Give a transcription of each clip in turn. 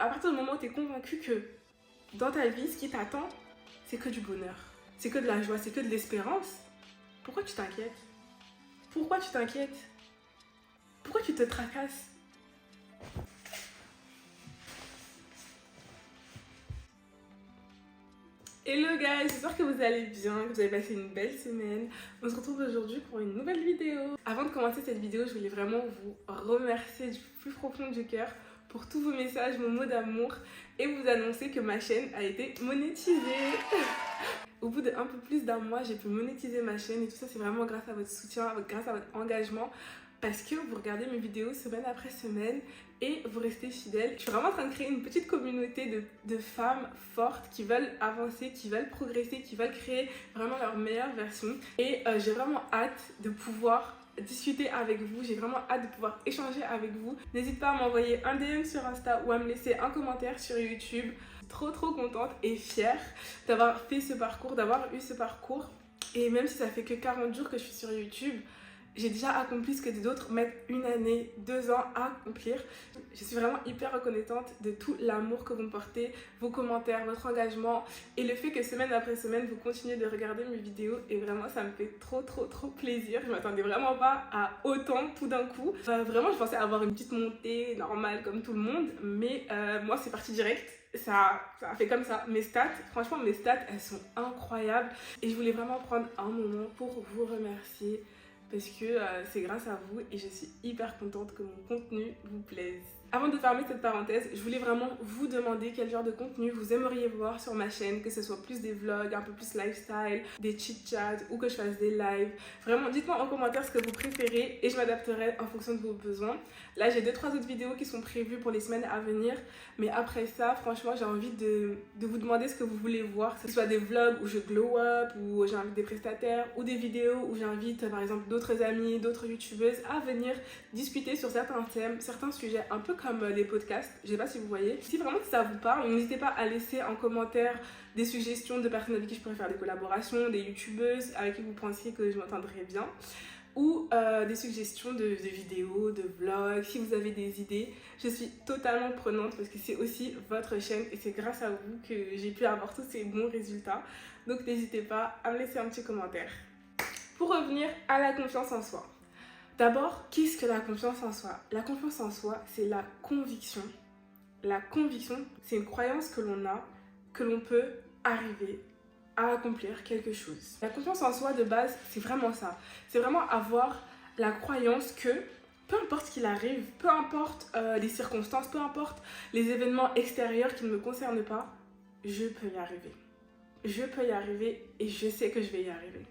À partir du moment où tu es convaincu que dans ta vie, ce qui t'attend, c'est que du bonheur, c'est que de la joie, c'est que de l'espérance, pourquoi tu t'inquiètes? Pourquoi tu t'inquiètes? Pourquoi tu te tracasses? Hello guys, j'espère que vous allez bien, que vous avez passé une belle semaine. On se retrouve aujourd'hui pour une nouvelle vidéo. Avant de commencer cette vidéo, je voulais vraiment vous remercier du plus profond du cœur pour tous vos messages, vos mots d'amour et vous annoncer que ma chaîne a été monétisée. Au bout d'un peu plus d'un mois, j'ai pu monétiser ma chaîne et tout ça, c'est vraiment grâce à votre soutien, grâce à votre engagement. Parce que vous regardez mes vidéos semaine après semaine et vous restez fidèles. Je suis vraiment en train de créer une petite communauté de femmes fortes qui veulent avancer, qui veulent progresser, qui veulent créer vraiment leur meilleure version. Et j'ai vraiment hâte de pouvoir discuter avec vous, j'ai vraiment hâte de pouvoir échanger avec vous. N'hésite pas à m'envoyer un DM sur Insta ou à me laisser un commentaire sur YouTube. Trop contente et fière d'avoir fait ce parcours, d'avoir eu ce parcours. Et même si ça fait que 40 jours que je suis sur YouTube, j'ai déjà accompli ce que d'autres mettent 1 année, 2 ans à accomplir. Je suis vraiment hyper reconnaissante de tout l'amour que vous me portez, vos commentaires, votre engagement et le fait que semaine après semaine, vous continuez de regarder mes vidéos et vraiment ça me fait trop plaisir. Je m'attendais vraiment pas à autant tout d'un coup. Vraiment, je pensais avoir une petite montée normale comme tout le monde, mais moi c'est parti direct. Ça a fait comme ça. Mes stats, franchement mes stats, elles sont incroyables et je voulais vraiment prendre un moment pour vous remercier. Parce que c'est grâce à vous et je suis hyper contente que mon contenu vous plaise. Avant de fermer cette parenthèse, je voulais vraiment vous demander quel genre de contenu vous aimeriez voir sur ma chaîne, que ce soit plus des vlogs, un peu plus lifestyle, des chit-chats ou que je fasse des lives. Vraiment, dites-moi en commentaire ce que vous préférez et je m'adapterai en fonction de vos besoins. Là, j'ai 2-3 autres vidéos qui sont prévues pour les semaines à venir, mais après ça, franchement, j'ai envie de vous demander ce que vous voulez voir, que ce soit des vlogs où je glow up, où j'invite des prestataires, ou des vidéos où j'invite par exemple d'autres amis, d'autres youtubeuses à venir discuter sur certains thèmes, certains sujets, un peu comme les podcasts, je sais pas si vous voyez. Si vraiment ça vous parle, n'hésitez pas à laisser en commentaire des suggestions de personnes avec qui je pourrais faire des collaborations, des youtubeuses avec qui vous pensiez que je m'entendrais bien, ou des suggestions de vidéos, de vlogs, si vous avez des idées. Je suis totalement prenante parce que c'est aussi votre chaîne et c'est grâce à vous que j'ai pu avoir tous ces bons résultats. Donc n'hésitez pas à me laisser un petit commentaire. Pour revenir à la confiance en soi. D'abord, qu'est-ce que la confiance en soi? La confiance en soi, c'est la conviction. La conviction, c'est une croyance que l'on a, que l'on peut arriver à accomplir quelque chose. La confiance en soi de base, c'est vraiment ça. C'est vraiment avoir la croyance que peu importe ce qu'il arrive, peu importe les circonstances, peu importe les événements extérieurs qui ne me concernent pas, je peux y arriver. Je peux y arriver et je sais que je vais y arriver.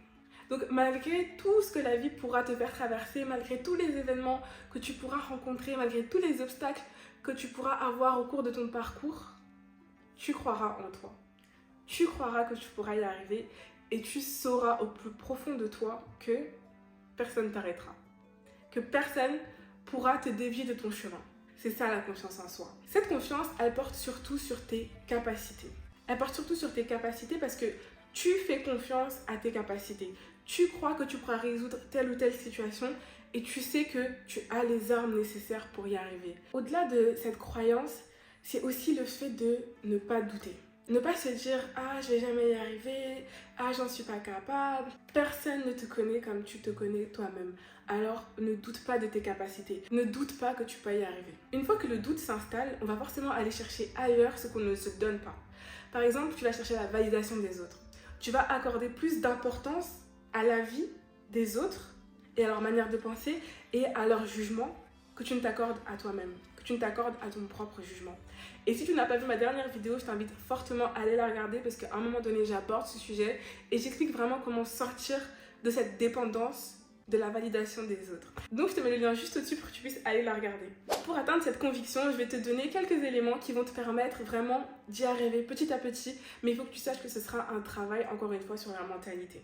Donc malgré tout ce que la vie pourra te faire traverser, malgré tous les événements que tu pourras rencontrer, malgré tous les obstacles que tu pourras avoir au cours de ton parcours, tu croiras en toi. Tu croiras que tu pourras y arriver et tu sauras au plus profond de toi que personne ne t'arrêtera. Que personne pourra te dévier de ton chemin. C'est ça la confiance en soi. Cette confiance, elle porte surtout sur tes capacités. Elle porte surtout sur tes capacités parce que tu fais confiance à tes capacités. Tu crois que tu pourras résoudre telle ou telle situation et tu sais que tu as les armes nécessaires pour y arriver. Au-delà de cette croyance, c'est aussi le fait de ne pas douter. Ne pas se dire « Ah, je vais jamais y arriver. Ah, j'en suis pas capable. » Personne ne te connaît comme tu te connais toi-même. Alors, ne doute pas de tes capacités. Ne doute pas que tu peux y arriver. Une fois que le doute s'installe, on va forcément aller chercher ailleurs ce qu'on ne se donne pas. Par exemple, tu vas chercher la validation des autres. Tu vas accorder plus d'importance à la vie des autres et à leur manière de penser et à leur jugement que tu ne t'accordes à toi-même, que tu ne t'accordes à ton propre jugement. Et si tu n'as pas vu ma dernière vidéo, je t'invite fortement à aller la regarder parce qu'à un moment donné, j'aborde ce sujet et j'explique vraiment comment sortir de cette dépendance de la validation des autres. Donc je te mets le lien juste au-dessus pour que tu puisses aller la regarder. Pour atteindre cette conviction, je vais te donner quelques éléments qui vont te permettre vraiment d'y arriver petit à petit, mais il faut que tu saches que ce sera un travail, encore une fois, sur la mentalité.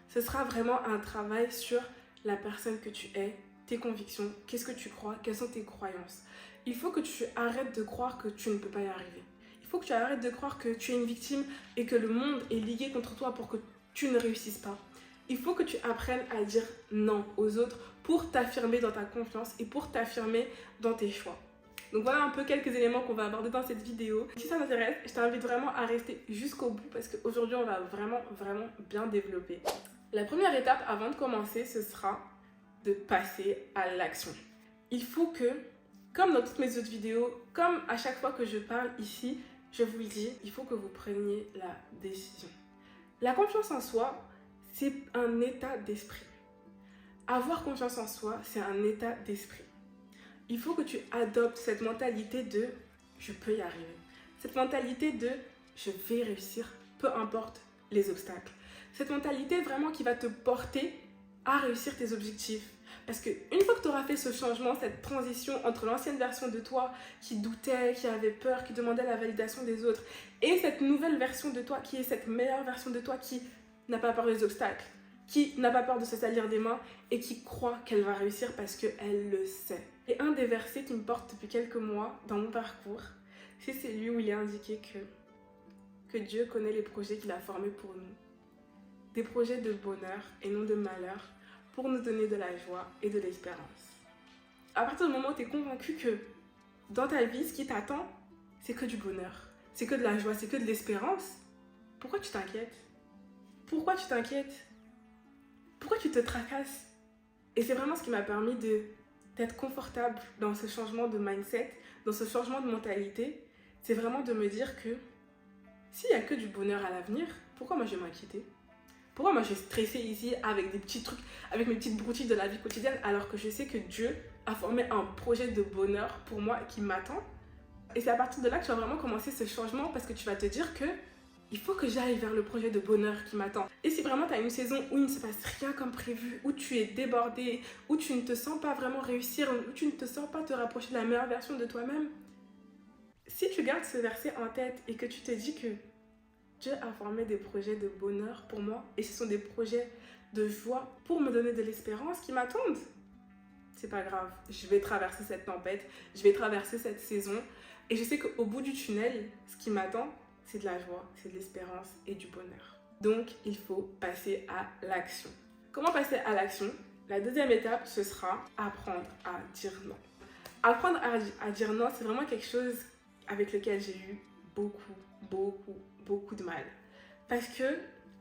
Ce sera vraiment un travail sur la personne que tu es, tes convictions, qu'est-ce que tu crois, quelles sont tes croyances. Il faut que tu arrêtes de croire que tu ne peux pas y arriver. Il faut que tu arrêtes de croire que tu es une victime et que le monde est ligué contre toi pour que tu ne réussisses pas. Il faut que tu apprennes à dire non aux autres pour t'affirmer dans ta confiance et pour t'affirmer dans tes choix. Donc voilà un peu quelques éléments qu'on va aborder dans cette vidéo. Si ça t'intéresse, je t'invite vraiment à rester jusqu'au bout parce qu'aujourd'hui on va vraiment bien développer. La première étape avant de commencer, ce sera de passer à l'action. Il faut que, comme dans toutes mes autres vidéos, comme à chaque fois que je parle ici, je vous le dis, il faut que vous preniez la décision. La confiance en soi, c'est un état d'esprit. Avoir confiance en soi, c'est un état d'esprit. Il faut que tu adoptes cette mentalité de « je peux y arriver ». Cette mentalité de « je vais réussir, peu importe les obstacles ». Cette mentalité vraiment qui va te porter à réussir tes objectifs. Parce qu'une fois que tu auras fait ce changement, cette transition entre l'ancienne version de toi qui doutait, qui avait peur, qui demandait la validation des autres, et cette nouvelle version de toi qui est cette meilleure version de toi qui n'a pas peur des obstacles, qui n'a pas peur de se salir des mains et qui croit qu'elle va réussir parce qu'elle le sait. Et un des versets qui me porte depuis quelques mois dans mon parcours, c'est celui où il est indiqué que Dieu connaît les projets qu'il a formés pour nous. Des projets de bonheur et non de malheur, pour nous donner de la joie et de l'espérance. À partir du moment où tu es convaincu que dans ta vie, ce qui t'attend, c'est que du bonheur, c'est que de la joie, c'est que de l'espérance, pourquoi tu t'inquiètes? Pourquoi tu t'inquiètes? Pourquoi tu te tracasses? Et c'est vraiment ce qui m'a permis d'être confortable dans ce changement de mindset, dans ce changement de mentalité. C'est vraiment de me dire que s'il n'y a que du bonheur à l'avenir, pourquoi moi je vais m'inquiéter? Pourquoi moi je vais stresser ici avec des petits trucs, avec mes petites broutilles de la vie quotidienne, alors que je sais que Dieu a formé un projet de bonheur pour moi qui m'attend? Et c'est à partir de là que tu vas vraiment commencer ce changement parce que tu vas te dire que il faut que j'aille vers le projet de bonheur qui m'attend. Et si vraiment tu as une saison où il ne se passe rien comme prévu, où tu es débordé, où tu ne te sens pas vraiment réussir, où tu ne te sens pas te rapprocher de la meilleure version de toi-même, si tu gardes ce verset en tête et que tu te dis que Dieu a formé des projets de bonheur pour moi et ce sont des projets de joie pour me donner de l'espérance qui m'attendent, c'est pas grave, je vais traverser cette tempête, je vais traverser cette saison et je sais qu'au bout du tunnel, ce qui m'attend, c'est de la joie, c'est de l'espérance et du bonheur. Donc, il faut passer à l'action. Comment passer à l'action? La deuxième étape, ce sera apprendre à dire non. Apprendre à dire non, c'est vraiment quelque chose avec lequel j'ai eu beaucoup de mal. Parce que,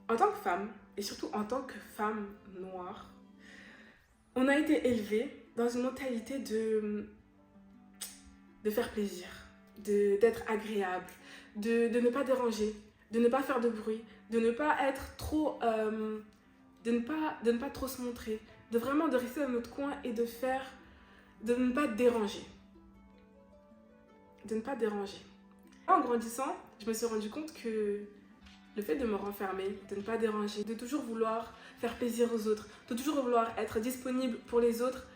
en tant que femme, et surtout en tant que femme noire, on a été élevée dans une mentalité de faire plaisir, d'être agréable, de ne pas déranger, de ne pas faire de bruit, de ne pas être trop, de ne pas trop se montrer, de vraiment de rester dans notre coin et de ne pas déranger. De ne pas déranger. En grandissant, je me suis rendu compte que le fait de me renfermer, de ne pas déranger, de toujours vouloir faire plaisir aux autres, de toujours vouloir être disponible pour les autres,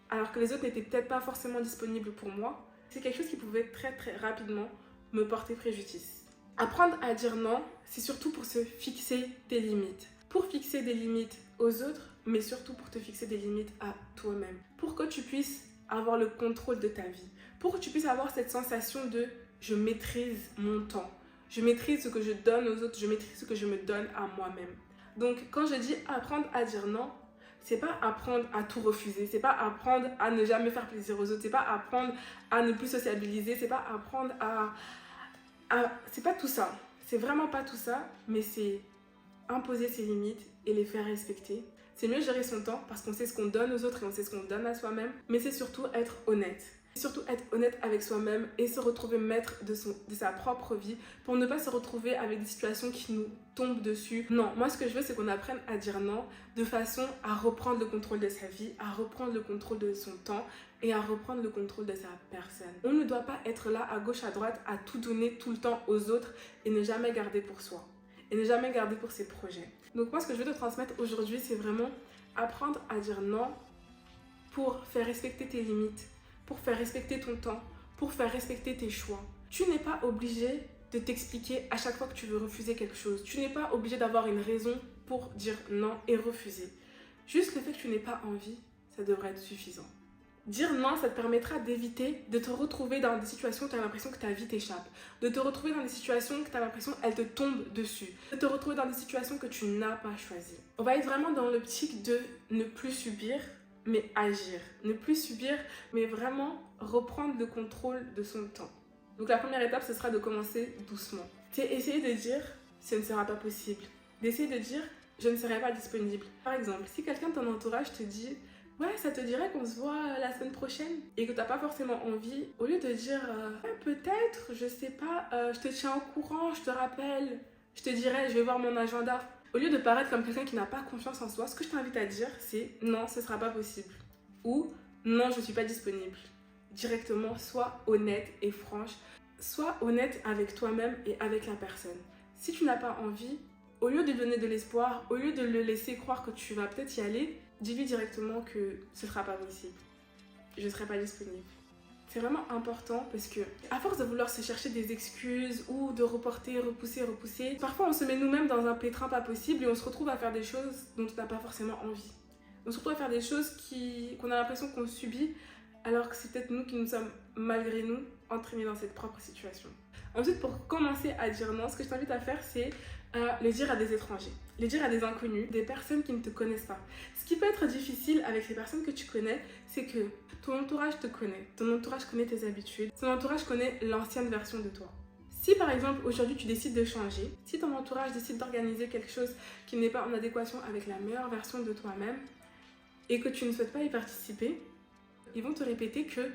alors que les autres n'étaient peut-être pas forcément disponibles pour moi, c'est quelque chose qui pouvait très rapidement me porter préjudice. Apprendre à dire non, c'est surtout pour se fixer des limites. Pour fixer des limites aux autres, mais surtout pour te fixer des limites à toi-même. Pour que tu puisses avoir le contrôle de ta vie. Pour que tu puisses avoir cette sensation de « je maîtrise mon temps ». Je maîtrise ce que je donne aux autres, je maîtrise ce que je me donne à moi-même. Donc, quand je dis apprendre à dire non, c'est pas apprendre à tout refuser, c'est pas apprendre à ne jamais faire plaisir aux autres, c'est pas apprendre à ne plus sociabiliser, c'est pas apprendre c'est pas tout ça. C'est vraiment pas tout ça, mais c'est imposer ses limites et les faire respecter. C'est mieux gérer son temps parce qu'on sait ce qu'on donne aux autres et on sait ce qu'on donne à soi-même, mais c'est surtout être honnête. Surtout être honnête avec soi-même et se retrouver maître de sa propre vie pour ne pas se retrouver avec des situations qui nous tombent dessus. Non, moi ce que je veux c'est qu'on apprenne à dire non de façon à reprendre le contrôle de sa vie, à reprendre le contrôle de son temps et à reprendre le contrôle de sa personne. On ne doit pas être là à gauche à droite à tout donner tout le temps aux autres et ne jamais garder pour soi et ne jamais garder pour ses projets. Donc moi ce que je veux te transmettre aujourd'hui c'est vraiment apprendre à dire non pour faire respecter tes limites, pour faire respecter ton temps, pour faire respecter tes choix. Tu n'es pas obligé de t'expliquer à chaque fois que tu veux refuser quelque chose. Tu n'es pas obligé d'avoir une raison pour dire non et refuser. Juste le fait que tu n'aies pas envie, ça devrait être suffisant. Dire non, ça te permettra d'éviter de te retrouver dans des situations où tu as l'impression que ta vie t'échappe. De te retrouver dans des situations que tu as l'impression qu'elles te tombent dessus. De te retrouver dans des situations que tu n'as pas choisies. On va être vraiment dans l'optique de ne plus subir, mais agir. Ne plus subir, mais vraiment reprendre le contrôle de son temps. Donc la première étape, ce sera de commencer doucement. C'est essayer de dire « ce ne sera pas possible ». D'essayer de dire « je ne serai pas disponible ». Par exemple, si quelqu'un de ton entourage te dit « ouais, ça te dirait qu'on se voit la semaine prochaine » et que tu n'as pas forcément envie, au lieu de dire « ouais, peut-être, je sais pas, je te tiens au courant, je te rappelle, je te dirai, je vais voir mon agenda ». Au lieu de paraître comme quelqu'un qui n'a pas confiance en soi, ce que je t'invite à dire, c'est « non, ce ne sera pas possible » ou « non, je ne suis pas disponible ». Directement, sois honnête et franche. Sois honnête avec toi-même et avec la personne. Si tu n'as pas envie, au lieu de donner de l'espoir, au lieu de le laisser croire que tu vas peut-être y aller, dis-lui directement que ce ne sera pas possible. Je ne serai pas disponible. C'est vraiment important parce que, à force de vouloir se chercher des excuses ou de reporter, repousser, parfois on se met nous-mêmes dans un pétrin pas possible et on se retrouve à faire des choses dont on n'a pas forcément envie. On se retrouve à faire des choses qu'on a l'impression qu'on subit alors que c'est peut-être nous qui nous sommes, malgré nous, entraînés dans cette propre situation. Ensuite, pour commencer à dire non, ce que je t'invite à faire, c'est le dire à des étrangers, le dire à des inconnus, des personnes qui ne te connaissent pas. Ce qui peut être difficile avec les personnes que tu connais, c'est que ton entourage te connaît, ton entourage connaît tes habitudes, ton entourage connaît l'ancienne version de toi. Si par exemple aujourd'hui tu décides de changer, si ton entourage décide d'organiser quelque chose qui n'est pas en adéquation avec la meilleure version de toi-même et que tu ne souhaites pas y participer, ils vont te répéter que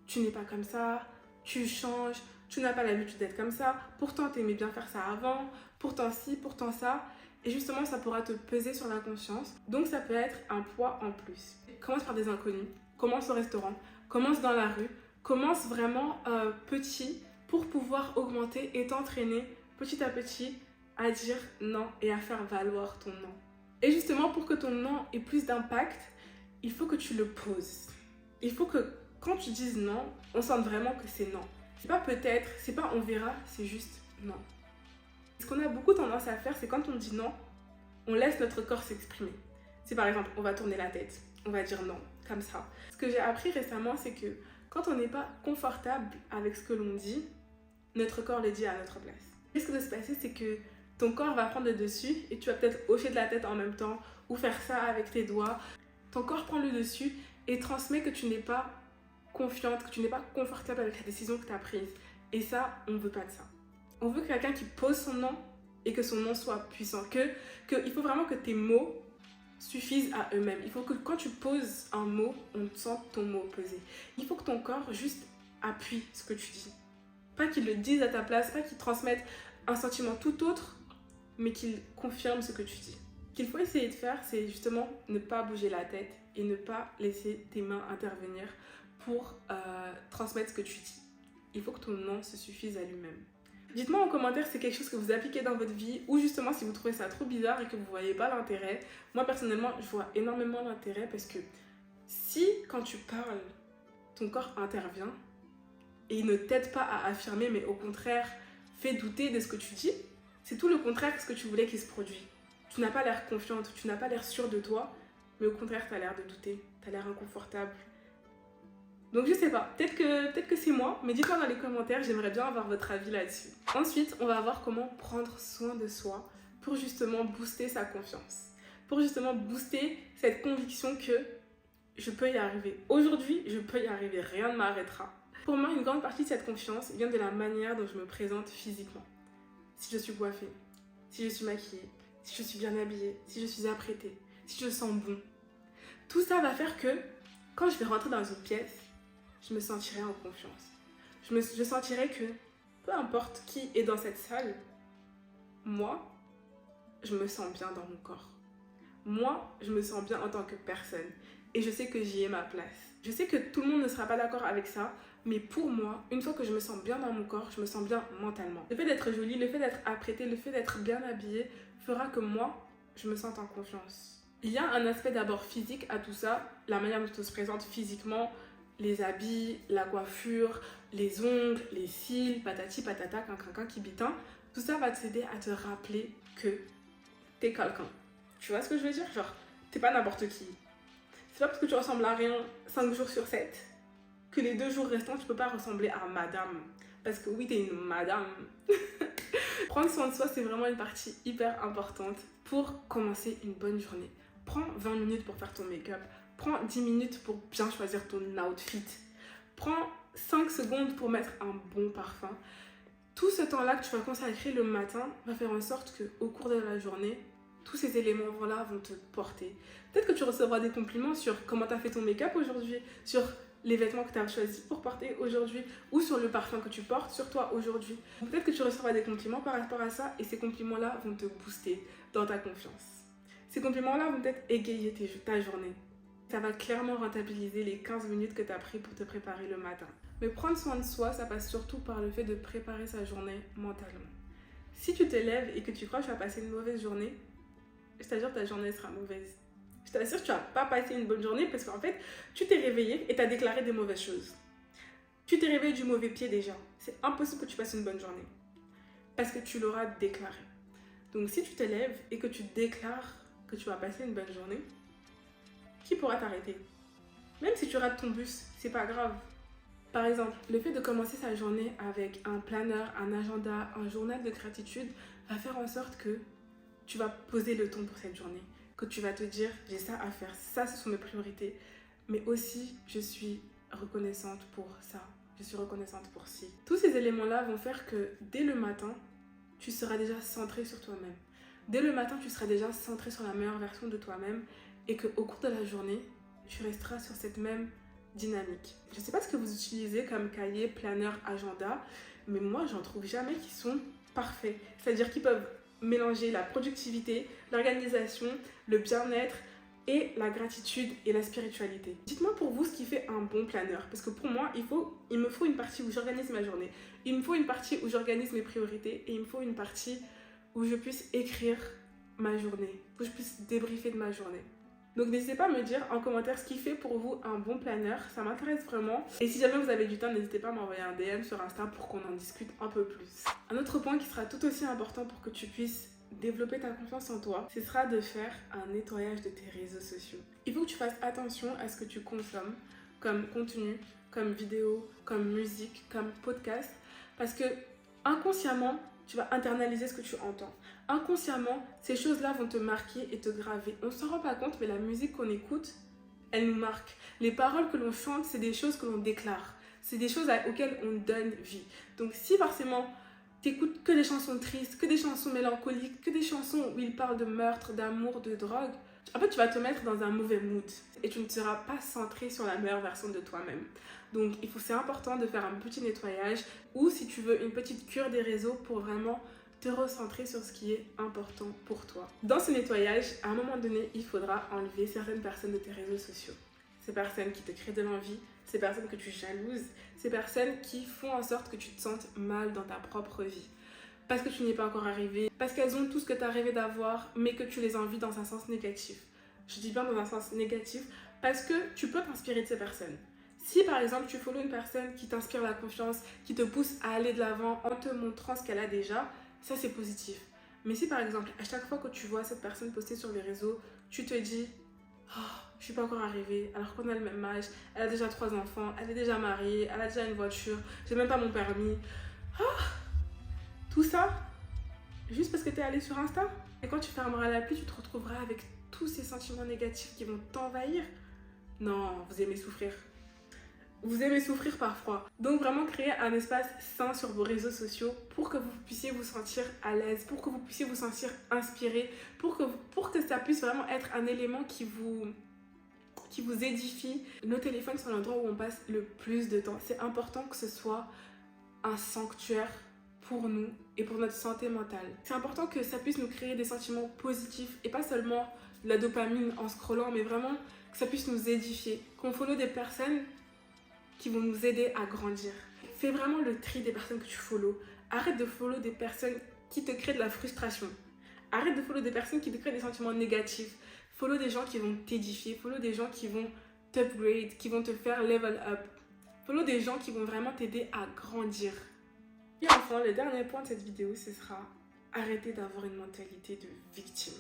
tu n'es pas comme ça, tu changes, tu n'as pas l'habitude d'être comme ça, pourtant tu aimais bien faire ça avant, pourtant ci, pourtant ça, et justement ça pourra te peser sur la conscience, donc ça peut être un poids en plus. Commence par des inconnus, commence au restaurant, commence dans la rue, commence vraiment petit pour pouvoir augmenter et t'entraîner petit à petit à dire non et à faire valoir ton non. Et justement pour que ton non ait plus d'impact, il faut que tu le poses. Il faut que quand tu dises non, on sente vraiment que c'est non. C'est pas peut-être, c'est pas on verra, c'est juste non. Ce qu'on a beaucoup tendance à faire, c'est quand on dit non, on laisse notre corps s'exprimer. C'est par exemple, on va tourner la tête, on va dire non, comme ça. Ce que j'ai appris récemment, c'est que quand on n'est pas confortable avec ce que l'on dit, notre corps le dit à notre place. Ce qui risque de se passer, c'est que ton corps va prendre le dessus et tu vas peut-être hocher de la tête en même temps ou faire ça avec tes doigts. Ton corps prend le dessus et transmet que tu n'es pas confiante, que tu n'es pas confortable avec la décision que tu as prise. Et ça, on ne veut pas de ça. On veut quelqu'un qui pose son nom et que son nom soit puissant. Il faut vraiment que tes mots suffisent à eux-mêmes. Il faut que quand tu poses un mot, on sente ton mot peser. Il faut que ton corps juste appuie ce que tu dis. Pas qu'il le dise à ta place, pas qu'il transmette un sentiment tout autre, mais qu'il confirme ce que tu dis. Ce qu'il faut essayer de faire, c'est justement ne pas bouger la tête et ne pas laisser tes mains intervenir pour transmettre ce que tu dis. Il faut que ton nom se suffise à lui-même. Dites-moi en commentaire si c'est quelque chose que vous appliquez dans votre vie ou justement si vous trouvez ça trop bizarre et que vous ne voyez pas l'intérêt. Moi personnellement, je vois énormément l'intérêt parce que si quand tu parles, ton corps intervient et il ne t'aide pas à affirmer mais au contraire fait douter de ce que tu dis, c'est tout le contraire de ce que tu voulais qu'il se produise. Tu n'as pas l'air confiante, tu n'as pas l'air sûre de toi, mais au contraire, tu as l'air de douter, tu as l'air inconfortable. Donc je sais pas, peut-être que c'est moi, mais dites-moi dans les commentaires, j'aimerais bien avoir votre avis là-dessus. Ensuite, on va voir comment prendre soin de soi pour justement booster sa confiance. Pour justement booster cette conviction que je peux y arriver. Aujourd'hui, je peux y arriver, rien ne m'arrêtera. Pour moi, une grande partie de cette confiance vient de la manière dont je me présente physiquement. Si je suis coiffée, si je suis maquillée, si je suis bien habillée, si je suis apprêtée, si je sens bon. Tout ça va faire que quand je vais rentrer dans une pièce, je me sentirai en confiance. Je sentirai que peu importe qui est dans cette salle, moi, je me sens bien dans mon corps. Moi, je me sens bien en tant que personne. Et je sais que j'y ai ma place. Je sais que tout le monde ne sera pas d'accord avec ça, mais pour moi, une fois que je me sens bien dans mon corps, je me sens bien mentalement. Le fait d'être jolie, le fait d'être apprêtée, le fait d'être bien habillée fera que moi, je me sente en confiance. Il y a un aspect d'abord physique à tout ça, la manière dont on se présente physiquement, les habits, la coiffure, les ongles, les cils, patati patata, quinquin, kibitin. Tout ça va t'aider à te rappeler que t'es quelqu'un. Tu vois ce que je veux dire? Genre, t'es pas n'importe qui. C'est pas parce que tu ressembles à rien 5 jours sur 7 que les 2 jours restants, tu peux pas ressembler à madame. Parce que oui, t'es une madame. Prendre soin de soi, c'est vraiment une partie hyper importante pour commencer une bonne journée. Prends 20 minutes pour faire ton make-up. Prends 10 minutes pour bien choisir ton outfit. Prends 5 secondes pour mettre un bon parfum. Tout ce temps-là que tu vas consacrer le matin va faire en sorte qu'au cours de la journée, tous ces éléments-là vont te porter. Peut-être que tu recevras des compliments sur comment tu as fait ton make-up aujourd'hui, sur les vêtements que tu as choisis pour porter aujourd'hui ou sur le parfum que tu portes sur toi aujourd'hui. Peut-être que tu recevras des compliments par rapport à ça et ces compliments-là vont te booster dans ta confiance. Ces compliments-là vont peut-être égayer ta journée. Ça va clairement rentabiliser les 15 minutes que tu as pris pour te préparer le matin. Mais prendre soin de soi, ça passe surtout par le fait de préparer sa journée mentalement. Si tu te lèves et que tu crois que tu vas passer une mauvaise journée, je t'assure que ta journée sera mauvaise. Je t'assure que tu vas pas passer une bonne journée parce qu'en fait, tu t'es réveillé et tu as déclaré des mauvaises choses. Tu t'es réveillé du mauvais pied déjà. C'est impossible que tu passes une bonne journée parce que tu l'auras déclaré. Donc si tu te lèves et que tu déclares que tu vas passer une bonne journée, qui pourra t'arrêter? Même si tu rates ton bus, c'est pas grave. Par exemple, le fait de commencer sa journée avec un planeur, un agenda, un journal de gratitude va faire en sorte que tu vas poser le ton pour cette journée. Que tu vas te dire, j'ai ça à faire, ça ce sont mes priorités. Mais aussi, je suis reconnaissante pour ça. Je suis reconnaissante pour ci. Tous ces éléments-là vont faire que dès le matin, tu seras déjà centré sur toi-même. Dès le matin, tu seras déjà centré sur la meilleure version de toi-même et qu'au cours de la journée, tu resteras sur cette même dynamique. Je ne sais pas ce que vous utilisez comme cahier, planeur, agenda, mais moi, j'en trouve jamais qui sont parfaits. C'est-à-dire qu'ils peuvent mélanger la productivité, l'organisation, le bien-être et la gratitude et la spiritualité. Dites-moi pour vous ce qui fait un bon planeur. Parce que pour moi, il me faut une partie où j'organise ma journée. Il me faut une partie où j'organise mes priorités. Et il me faut une partie où je puisse écrire ma journée. Où je puisse débriefer de ma journée. Donc n'hésitez pas à me dire en commentaire ce qui fait pour vous un bon planeur, ça m'intéresse vraiment. Et si jamais vous avez du temps, n'hésitez pas à m'envoyer un DM sur Insta pour qu'on en discute un peu plus. Un autre point qui sera tout aussi important pour que tu puisses développer ta confiance en toi, ce sera de faire un nettoyage de tes réseaux sociaux. Il faut que tu fasses attention à ce que tu consommes comme contenu, comme vidéo, comme musique, comme podcast, parce que inconsciemment, tu vas internaliser ce que tu entends. Inconsciemment, ces choses-là vont te marquer et te graver. On ne s'en rend pas compte, mais la musique qu'on écoute, elle nous marque. Les paroles que l'on chante, c'est des choses que l'on déclare. C'est des choses auxquelles on donne vie. Donc si forcément, tu n'écoutes que des chansons tristes, que des chansons mélancoliques, que des chansons où il parle de meurtre, d'amour, de drogue, en fait, tu vas te mettre dans un mauvais mood et tu ne seras pas centré sur la meilleure version de toi-même. Donc, c'est important de faire un petit nettoyage ou si tu veux une petite cure des réseaux pour vraiment te recentrer sur ce qui est important pour toi. Dans ce nettoyage, à un moment donné, il faudra enlever certaines personnes de tes réseaux sociaux. Ces personnes qui te créent de l'envie, ces personnes que tu jalouses, ces personnes qui font en sorte que tu te sentes mal dans ta propre vie. Parce que tu n'y es pas encore arrivé, parce qu'elles ont tout ce que tu as rêvé d'avoir, mais que tu les envies dans un sens négatif. Je dis bien dans un sens négatif, parce que tu peux t'inspirer de ces personnes. Si par exemple tu follow une personne qui t'inspire la confiance, qui te pousse à aller de l'avant en te montrant ce qu'elle a déjà, ça c'est positif. Mais si par exemple, à chaque fois que tu vois cette personne poster sur les réseaux, tu te dis « Oh, je suis pas encore arrivée, alors qu'on a le même âge, elle a déjà 3 enfants, elle est déjà mariée, elle a déjà une voiture, j'ai même pas mon permis. Oh !» Tout ça, juste parce que tu es allé sur Insta. Et quand tu fermeras l'appli, tu te retrouveras avec tous ces sentiments négatifs qui vont t'envahir. Non, vous aimez souffrir. Vous aimez souffrir parfois. Donc vraiment créer un espace sain sur vos réseaux sociaux pour que vous puissiez vous sentir à l'aise, pour que vous puissiez vous sentir inspiré, pour que ça puisse vraiment être un élément qui vous édifie. Nos téléphones sont l'endroit où on passe le plus de temps. C'est important que ce soit un sanctuaire pour nous et pour notre santé mentale. C'est important que ça puisse nous créer des sentiments positifs et pas seulement de la dopamine en scrollant, mais vraiment que ça puisse nous édifier. Qu'on follow des personnes qui vont nous aider à grandir. Fais vraiment le tri des personnes que tu follow. Arrête de follow des personnes qui te créent de la frustration. Arrête de follow des personnes qui te créent des sentiments négatifs. Follow des gens qui vont t'édifier. Follow des gens qui vont t'upgrade, qui vont te faire level up. Follow des gens qui vont vraiment t'aider à grandir. Et enfin, le dernier point de cette vidéo, ce sera arrêter d'avoir une mentalité de victime.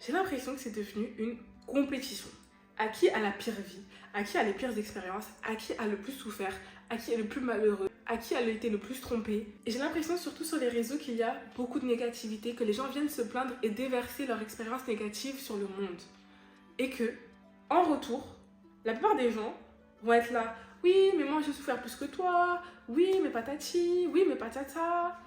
J'ai l'impression que c'est devenu une compétition. À qui a la pire vie? À qui a les pires expériences? À qui a le plus souffert? À qui est le plus malheureux? À qui a été le plus trompé? Et j'ai l'impression, surtout sur les réseaux, qu'il y a beaucoup de négativité, que les gens viennent se plaindre et déverser leur expérience négative sur le monde. Et que En retour, la plupart des gens vont être là. Oui, mais moi j'ai souffert plus que toi. Oui, mais patati. Oui, mais patata.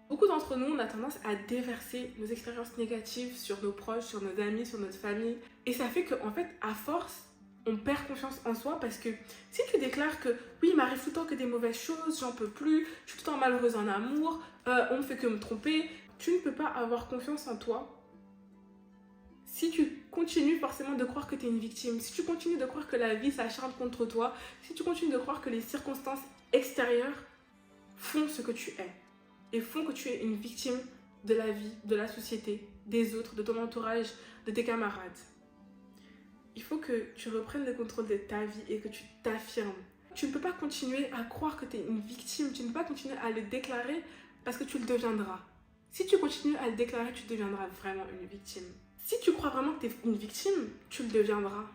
Beaucoup d'entre nous, on a tendance à déverser nos expériences négatives sur nos proches, sur nos amis, sur notre famille. Et ça fait qu'en fait, à force, on perd confiance en soi parce que si tu déclares que oui, il m'arrive tout le temps que des mauvaises choses, j'en peux plus, je suis tout le temps malheureuse en amour, on ne fait que me tromper, tu ne peux pas avoir confiance en toi si tu continues forcément de croire que tu es une victime, si tu continues de croire que la vie s'acharne contre toi, si tu continues de croire que les circonstances extérieures font ce que tu es et font que tu es une victime de la vie, de la société, des autres, de ton entourage, de tes camarades. Il faut que tu reprennes le contrôle de ta vie et que tu t'affirmes. Tu ne peux pas continuer à croire que tu es une victime, tu ne peux pas continuer à le déclarer parce que tu le deviendras. Si tu continues à le déclarer, tu deviendras vraiment une victime. Si tu crois vraiment que tu es une victime, tu le deviendras.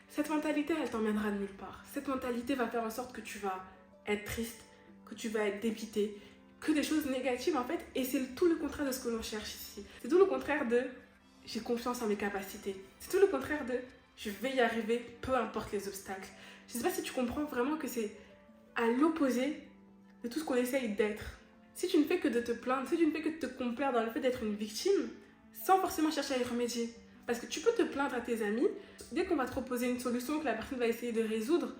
Cette mentalité, elle t'emmènera de nulle part. Cette mentalité va faire en sorte que tu vas être triste, que tu vas être dépité, que des choses négatives en fait. Et c'est tout le contraire de ce que l'on cherche ici. C'est tout le contraire de j'ai confiance en mes capacités. C'est tout le contraire de je vais y arriver, peu importe les obstacles. Je ne sais pas si tu comprends vraiment que c'est à l'opposé de tout ce qu'on essaye d'être. Si tu ne fais que de te plaindre, si tu ne fais que de te complaire dans le fait d'être une victime, sans forcément chercher à y remédier. Parce que tu peux te plaindre à tes amis, dès qu'on va te proposer une solution que la personne va essayer de résoudre,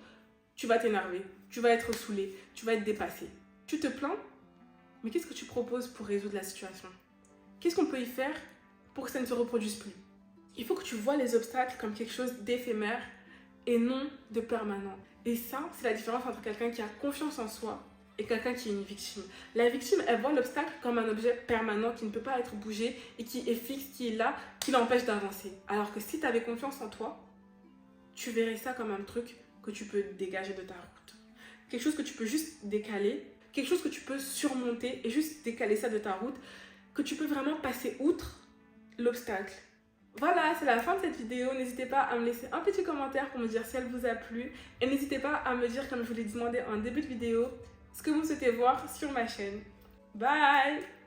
tu vas t'énerver, tu vas être saoulé, tu vas être dépassé. Tu te plains, mais qu'est-ce que tu proposes pour résoudre la situation? Qu'est-ce qu'on peut y faire pour que ça ne se reproduise plus? Il faut que tu vois les obstacles comme quelque chose d'éphémère et non de permanent. Et ça, c'est la différence entre quelqu'un qui a confiance en soi et quelqu'un qui est une victime. La victime, elle voit l'obstacle comme un objet permanent qui ne peut pas être bougé et qui est fixe, qui est là, qui l'empêche d'avancer. Alors que si tu avais confiance en toi, tu verrais ça comme un truc que tu peux dégager de ta route. Quelque chose que tu peux juste décaler, quelque chose que tu peux surmonter et juste décaler ça de ta route, que tu peux vraiment passer outre l'obstacle. Voilà, c'est la fin de cette vidéo. N'hésitez pas à me laisser un petit commentaire pour me dire si elle vous a plu. Et n'hésitez pas à me dire, comme je vous l'ai demandé en début de vidéo, ce que vous souhaitez voir sur ma chaîne. Bye!